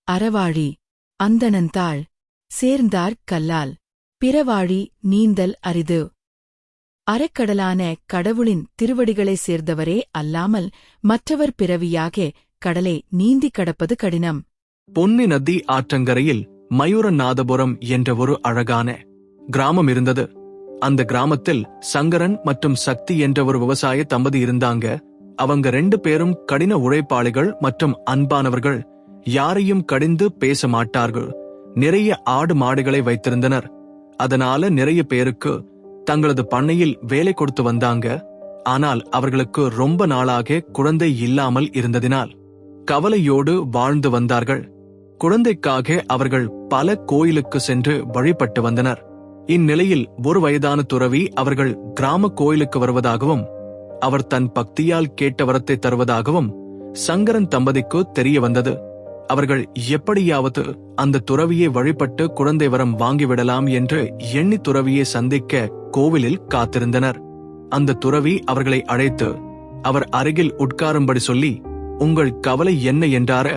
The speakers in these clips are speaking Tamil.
அறவாழி அந்தணந்தாள் சேர்ந்தார் கல்லால் பிறவாழி நீந்தல் அரிது. அறக்கடலான கடவுளின் திருவடிகளைச் சேர்ந்தவரே அல்லாமல் மற்றவர் பிறவியாக கடலை நீந்திக் கடப்பது கடினம். பொன்னி நதி ஆற்றங்கரையில் மயூரநாதபுரம் என்ற ஒரு அழகான கிராமம் இருந்தது. அந்த கிராமத்தில் சங்கரன் மற்றும் சக்தி என்ற ஒரு விவசாய தம்பதி இருந்தாங்க. அவங்க 2 பேரும் கடின உழைப்பாளிகள் மற்றும் அன்பானவர்கள். யாரையும் கடிந்து பேச மாட்டார்கள். நிறைய ஆடு மாடுகளை வைத்திருந்தனர். அதனால நிறைய பேருக்கு தங்களது பண்ணையில் வேலை கொடுத்து வந்தாங்க. ஆனால் அவர்களுக்கு ரொம்ப நாளாக குழந்தை இல்லாமல் இருந்ததினால் கவலையோடு வாழ்ந்து வந்தார்கள். குழந்தைக்காக அவர்கள் பல கோயிலுக்கு சென்று வழிபட்டு வந்தனர். இந்நிலையில் ஒரு வயதான துறவி அவர்கள் கிராம கோயிலுக்கு வருவதாகவும் அவர் தன் பக்தியால் கேட்ட வரத்தை தருவதாகவும் சங்கரன் தம்பதிக்கு தெரிய வந்தது. அவர்கள் எப்படியாவது அந்த துறவியை வழிபட்டு குழந்தை வரம் வாங்கிவிடலாம் என்று எண்ணி துறவியை சந்திக்க கோவிலில் காத்திருந்தனர். அந்த துறவி அவர்களை அழைத்து அவர் அருகில் உட்காரும்படி சொல்லி, உங்கள் கவலை என்ன என்றார.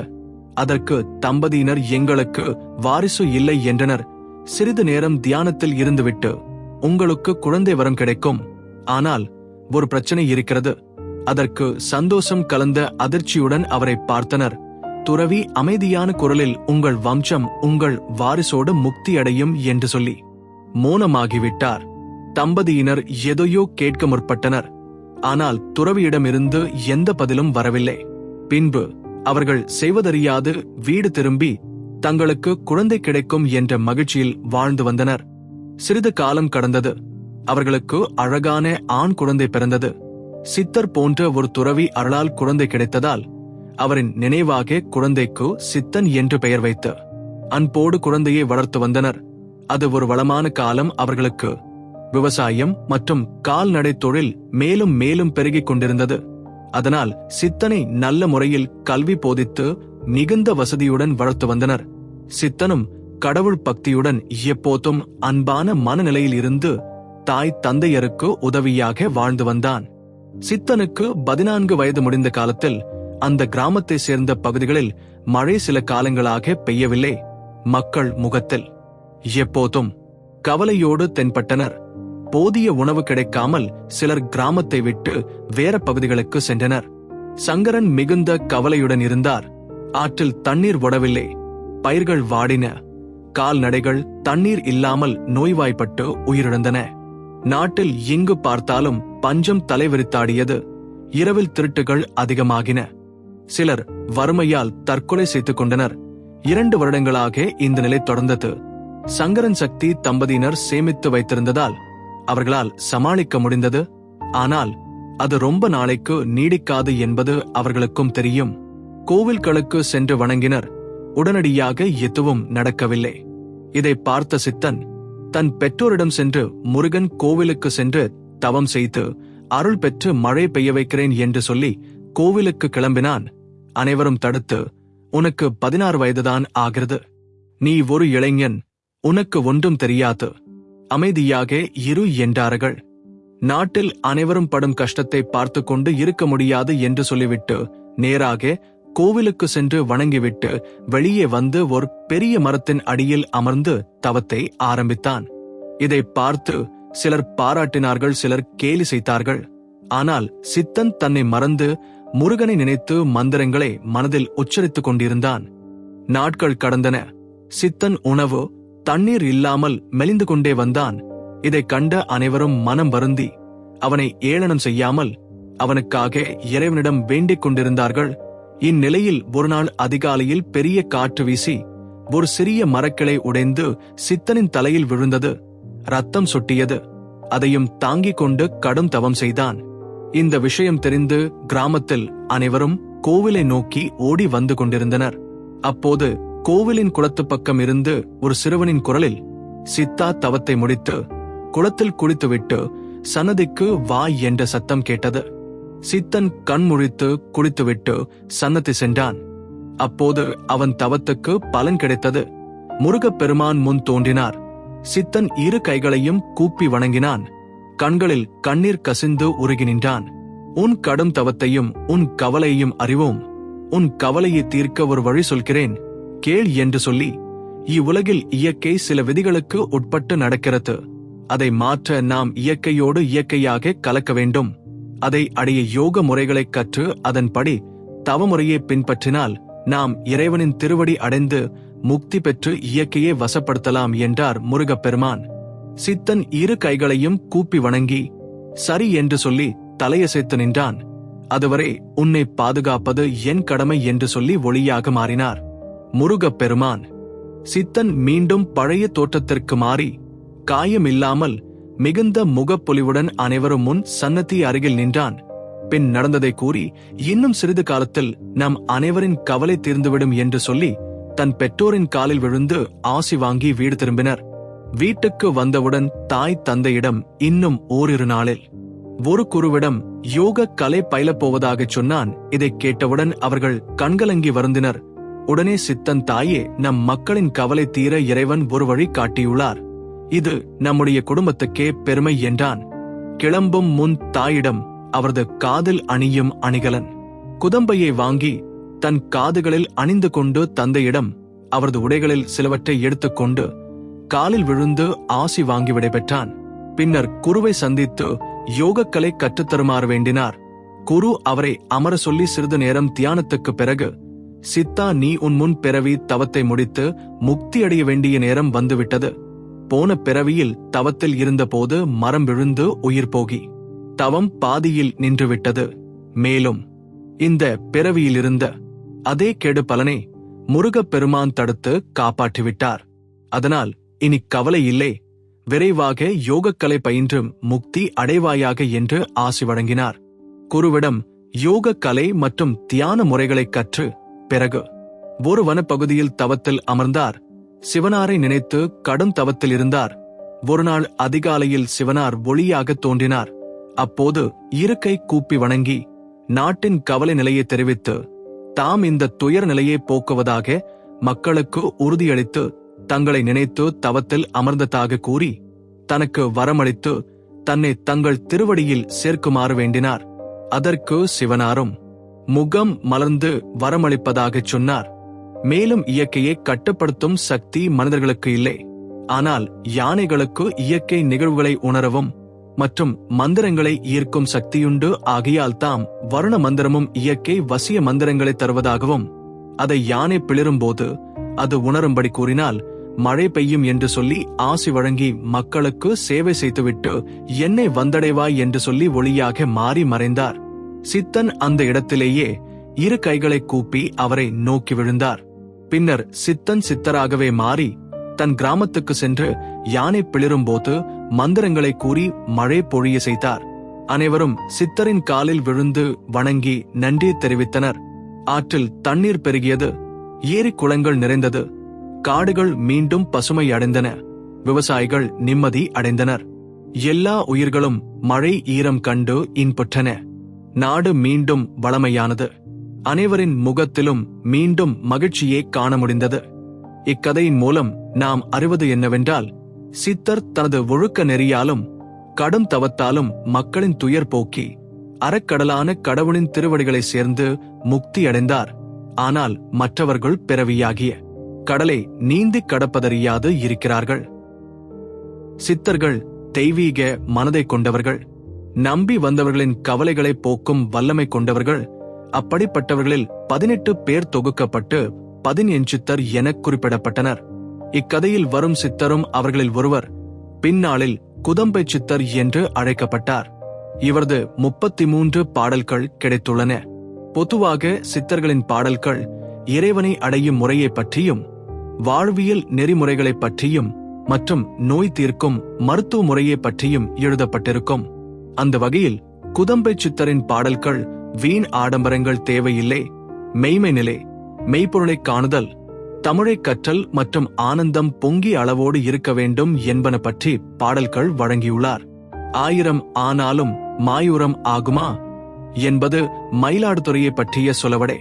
அதற்கு தம்பதியினர், எங்களுக்கு வாரிசு இல்லை என்றனர். சிறிது நேரம் தியானத்தில் இருந்துவிட்டு, உங்களுக்கு குழந்தை வரம் கிடைக்கும், ஆனால் ஒரு பிரச்சனை இருக்கிறது. அதற்கு சந்தோஷம் கலந்த அதிர்ச்சியுடன் அவரை பார்த்தனர். துறவி அமைதியான குரலில், உங்கள் வம்சம் உங்கள் வாரிசோடு முக்தி அடையும் என்று சொல்லி மௌனமாகிவிட்டார். தம்பதியினர் எதையோ கேட்க முற்பட்டனர். ஆனால் துறவியிடமிருந்து எந்த பதிலும் வரவில்லை. பின்பு அவர்கள் செய்வதறியாது வீடு திரும்பி தங்களுக்கு குழந்தை கிடைக்கும் என்ற மகிழ்ச்சியில் வாழ்ந்து வந்தனர். சிறிது காலம் கடந்தது. அவர்களுக்கு அழகான ஆண் குழந்தை பிறந்தது. சித்தர் போன்ற ஒரு துறவி அருளால் குழந்தை கிடைத்ததால் அவரின் நினைவாக குழந்தைக்கு சித்தன் என்று பெயர் வைத்து அன்போடு குழந்தையை வளர்த்து வந்தனர். அது ஒரு வளமான காலம். அவர்களுக்கு விவசாயம் மற்றும் கால்நடை தொழில் மேலும் மேலும் பெருகிக் கொண்டிருந்தது. அதனால் சித்தனை நல்ல முறையில் கல்வி போதித்து மிகுந்த வசதியுடன் வளர்த்து வந்தனர். சித்தனும் கடவுள் பக்தியுடன் எப்போதும் அன்பான மனநிலையில் இருந்து தாய் தந்தையருக்கு உதவியாக வாழ்ந்து வந்தான். சித்தனுக்கு 14 வயது முடிந்த காலத்தில் அந்த கிராமத்தை சேர்ந்த பகுதிகளில் மழை சில காலங்களாக பெய்யவில்லை. மக்கள் முகத்தில் எப்போதும் கவலையோடு தென்பட்டனர். போதிய உணவு கிடைக்காமல் சிலர் கிராமத்தை விட்டு வேற பகுதிகளுக்கு சென்றனர். சங்கரன் மிகுந்த கவலையுடன் இருந்தார். ஆற்றில் தண்ணீர் ஓடவில்லை. பயிர்கள் வாடின. கால்நடைகள் தண்ணீர் இல்லாமல் நோய்வாய்ப்பட்டு உயிரிழந்தன. நாட்டில் எங்கு பார்த்தாலும் பஞ்சம் தலைவிரித்தாடியது. இரவில் திருட்டுகள் அதிகமாகின. சிலர் வறுமையால் தற்கொலை செய்து கொண்டனர். 2 வருடங்களாக இந்த நிலை தொடர்ந்தது. சங்கரன் சக்தி தம்பதியினர் சேமித்து வைத்திருந்ததால் அவர்களால் சமாளிக்க முடிந்தது. ஆனால் அது ரொம்ப நாளைக்கு நீடிக்காது என்பது அவர்களுக்கும் தெரியும். கோவில்களுக்கு சென்று வணங்கினர். உடனடியாக எதுவும் நடக்கவில்லை. இதை பார்த்த சித்தன் தன் பெற்றோரிடம் சென்று, முருகன் கோவிலுக்கு சென்று தவம் செய்து அருள் பெற்று மழை பெய்ய வைக்கிறேன் என்று சொல்லி கோவிலுக்கு கிளம்பினான். அனைவரும் தடுத்து, உனக்கு 16 வயதுதான் ஆகிறது. நீ ஒரு இளைஞன். உனக்கு ஒன்றும் தெரியாது. அமைதியாக இரு என்றார்கள். நாட்டில் அனைவரும் படும் கஷ்டத்தை பார்த்து கொண்டு இருக்க முடியாது என்று சொல்லிவிட்டு நேராக கோவிலுக்கு சென்று வணங்கிவிட்டு வெளியே வந்து ஒரு பெரிய மரத்தின் அடியில் அமர்ந்து தவத்தை ஆரம்பித்தான். இதை பார்த்து சிலர் பாராட்டினார்கள், சிலர் கேலி செய்தார்கள். ஆனால் சித்தன் தன்னை மறந்து முருகனை நினைத்து மந்திரங்களை மனதில் உச்சரித்துக் கொண்டிருந்தான். நாட்கள் கடந்தன. சித்தன் உணவு தண்ணீர் இல்லாமல் மெலிந்து கொண்டே வந்தான். இதைக் கண்ட அனைவரும் மனம் வருந்தி அவனை ஏளனம் செய்யாமல் அவனுக்காக இறைவனிடம் வேண்டிக் கொண்டிருந்தார்கள். இந்நிலையில் ஒரு நாள் அதிகாலையில் பெரிய காற்று வீசி ஒரு சிறிய மரக்கிளை உடைந்து சித்தனின் தலையில் விழுந்தது. ரத்தம் சொட்டியது. அதையும் தாங்கிக் கொண்டு கடும் தவம் செய்தான். இந்த விஷயம் தெரிந்து கிராமத்தில் அனைவரும் கோவிலை நோக்கி ஓடி வந்து கொண்டிருந்தனர். அப்போது கோவிலின் குளத்து பக்கம் இருந்து ஒரு சிறுவனின் குரலில், சித்தா தவத்தை முடித்து குளத்தில் குளித்துவிட்டு சன்னதிக்கு வா என்ற சத்தம் கேட்டது. சித்தன் கண் முழித்து குளித்துவிட்டு சன்னதி சென்றான். அப்போது அவன் தவத்துக்கு பலன் கிடைத்தது. முருகப்பெருமான் முன் தோன்றினார். சித்தன் 2 கைகளையும் கூப்பி வணங்கினான். கண்களில் கண்ணீர் கசிந்து உருகி நின்றான். உன் கடும் தவத்தையும் உன் கவலையையும் அறிவோம். உன் கவலையை தீர்க்க ஒரு வழி சொல்கிறேன். கேள் என்று சொல்லி, இவ்வுலகில் இயற்கை சில விதிகளுக்கு உட்பட்டு நடக்கிறது. அதை மாற்ற நாம் இயற்கையோடு இயற்கையாக கலக்க வேண்டும். அதை அடைய யோக முறைகளைக் கற்று அதன்படி தவமுறையை பின்பற்றினால் நாம் இறைவனின் திருவடி அடைந்து முக்தி பெற்று இயற்கையை வசப்படுத்தலாம் என்றார் முருகப்பெருமான். சித்தன் இரு கைகளையும் கூப்பி வணங்கி சரி என்று சொல்லி தலையசைத்து நின்றான். அதுவரை உன்னை பாதுகாப்பது என் கடமை என்று சொல்லி ஒளியாக மாறினார் முருகப்பெருமான். சித்தன் மீண்டும் பழைய தோற்றத்திற்கு மாறி காயமில்லாமல் மிகுந்த முகப்பொலிவுடன் அனைவரும் முன் சன்னதி அருகில் நின்றான். பின் நடந்ததை கூறி, இன்னும் சிறிது காலத்தில் நம் அனைவரின் கவலை தீர்ந்துவிடும் என்று சொல்லி தன் பெற்றோரின் காலில் விழுந்து ஆசி வாங்கி வீடு திரும்பினர். வீட்டுக்கு வந்தவுடன் தாய் தந்தையிடம் இன்னும் ஓரிரு நாளில் ஒரு குருவிடம் யோக கலை பயிலப் போவதாகச் சொன்னான். இதைக் கேட்டவுடன் அவர்கள் கண்கலங்கி வருந்தினர். உடனே சித்தன், தாயே, நம் மக்களின் கவலை தீர இறைவன் ஒரு வழி காட்டியுள்ளார். இது நம்முடைய குடும்பத்துக்கே பெருமை என்றான். கிளம்பும் முன் தாயிடம் அவரது காதில் அணியும் அணிகலன் குதம்பையை வாங்கி தன் காதுகளில் அணிந்து கொண்டு தந்தையிடம் அவரது உடைகளில் சிலவற்றை எடுத்துக்கொண்டு காலில் விழுந்து ஆசி வாங்கி விடைபெற்றான். பின்னர் குருவை சந்தித்து யோகக்கலை கற்றுத்தருமாறு வேண்டினார். குரு அவரை அமர சொல்லி சிறிது நேரம் தியானத்துக்கு பிறகு, சித்தா, நீ உன் முன் பிறவி தவத்தை முடித்து முக்தி அடைய வேண்டிய நேரம் வந்துவிட்டது. போன பிறவியில் தவத்தில் இருந்தபோது மரம் விழுந்து உயிர் போகி தவம் பாதியில் நின்றுவிட்டது. மேலும் இந்த பிறவியிலிருந்த அதே கெடு பலனை முருகப்பெருமான் தடுத்து காப்பாற்றிவிட்டார். அதனால் இனி கவலை இல்லை, விரைவாக யோகக்கலை பயின்று முக்தி அடைவாயாக என்று ஆசி வழங்கினார். குருவிடம் யோகக்கலை மற்றும் தியான முறைகளைக் கற்று பிறகு ஒரு வனப்பகுதியில் தவத்தில் அமர்ந்தார். சிவனாரை நினைத்து கடும் தவத்தில் இருந்தார். ஒருநாள் அதிகாலையில் சிவனார் ஒளியாக தோன்றினார். அப்போது இருக்கை கூப்பி வணங்கி நாட்டின் கவலை நிலையை தெரிவித்து தாம் இந்த துயர் நிலையை போக்குவதாக மக்களுக்கு உறுதியளித்து தங்களை நினைத்து தவத்தில் அமர்ந்ததாக கூறி தனக்கு வரமளித்து தன்னை தங்கள் திருவடியில் சேர்க்குமாறு வேண்டினார். அதற்கு சிவனாரும் முகம் மலர்ந்து வரமளிப்பதாகச் சொன்னார். மேலும் இயற்கையை கட்டுப்படுத்தும் சக்தி மனிதர்களுக்கு இல்லை, ஆனால் யானைகளுக்கு இயற்கை நிகழ்வுகளை உணரவும் மற்றும் மந்திரங்களை ஈர்க்கும் சக்தியுண்டு. ஆகையால் தாம் வருண மந்திரமும் இயற்கை வசிய மந்திரங்களை தருவதாகவும் அதை யானை பிளிரும்போது அது உணரும்படி கூறினால் மழை பெய்யும் என்று சொல்லி ஆசி வழங்கி மக்களுக்கு சேவை செய்துவிட்டு என்னை வந்தடைவாய் என்று சொல்லி ஒளியாக மாறி மறைந்தார். சித்தன் அந்த இடத்திலேயே இரு கைகளை கூப்பி அவரை நோக்கி விழுந்தார். பின்னர் சித்தன் சித்தராகவே மாறி தன் கிராமத்துக்கு சென்று யானை பிளிரும்போது மந்திரங்களை கூறி மழை பொழிய செய்தார். அனைவரும் சித்தரின் காலில் விழுந்து வணங்கி நன்றி தெரிவித்தனர். ஆற்றில் தண்ணீர் பெருகியது, ஏரி குளங்கள் நிறைந்தது, காடுகள் மீண்டும் பசுமை அடைந்தன, விவசாயிகள் நிம்மதி அடைந்தனர். எல்லா உயிர்களும் மழை ஈரம் கண்டு இன்புற்றன. நாடு மீண்டும் வளமையானது. அனைவரின் முகத்திலும் மீண்டும் மகிழ்ச்சியை காண முடிந்தது. இக்கதையின் மூலம் நாம் அறிவது என்னவென்றால், சித்தர் தனது ஒழுக்க நெறியாலும் கடும் தவத்தாலும் மக்களின் துயர் போக்கி அறக்கடலான கடவுளின் திருவடிகளை சேர்ந்து முக்தி அடைந்தார். ஆனால் மற்றவர்கள் பிறவியாகிய கடலை நீந்தி கடப்பதறியாது இருக்கிறார்கள். சித்தர்கள் தெய்வீக மனதை கொண்டவர்கள், நம்பி வந்தவர்களின் கவலைகளை போக்கும் வல்லமை கொண்டவர்கள். அப்படிப்பட்டவர்களில் 18 பேர் தொகுக்கப்பட்டு 18 சித்தர் என குறிப்பிடப்பட்டனர். இக்கதையில் வரும் சித்தரும் அவர்களில் ஒருவர். பின்னாளில் குதம்பை சித்தர் என்று அழைக்கப்பட்டார். இவரது 33 பாடல்கள் கிடைத்துள்ளன. பொதுவாக சித்தர்களின் பாடல்கள் இறைவனை அடையும் முறையை பற்றியும் வாழ்வியல் நெறிமுறைகளை பற்றியும் மற்றும் நோய் தீர்க்கும் மருத்துவ முறையை பற்றியும் எழுதப்பட்டிருக்கும். அந்த வகையில் குதம்பை சித்தரின் பாடல்கள் வீண் ஆடம்பரங்கள் தேவையில்லை, மெய்மை நிலை, மெய்ப்பொருளை காணுதல், தமிழை கற்றல் மற்றும் ஆனந்தம் பொங்கி அளவோடு இருக்க வேண்டும் என்பன பற்றி பாடல்கள் வழங்கியுள்ளார். 1000 ஆனாலும் மாயூரம் ஆகுமா என்பது மயிலாடுதுறையை பற்றிய சொலவடை.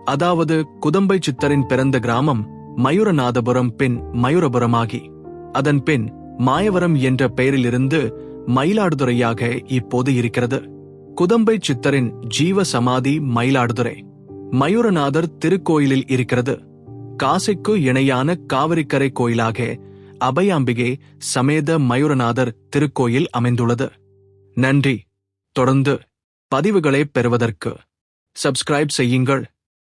அதாவது குதம்பை சித்தரின் பிறந்த கிராமம் மயூரநாதபுரம் பின் மயூரபுரமாகி அதன் பின் மாயவரம் என்ற பெயரிலிருந்து மயிலாடுதுறையாக இப்போது இருக்கிறது. குதம்பை சித்தரின் ஜீவ சமாதி மயிலாடுதுறை மயூரநாதர் திருக்கோயிலில் இருக்கிறது. காசிக்கு இணையான காவிரிக்கரை கோயிலாக அபயாம்பிகை சமேத மயூரநாதர் திருக்கோயில் அமைந்துள்ளது. நன்றி. தொடர்ந்து பதிவுகளை பெறுவதற்கு சப்ஸ்கிரைப் செய்யுங்கள்.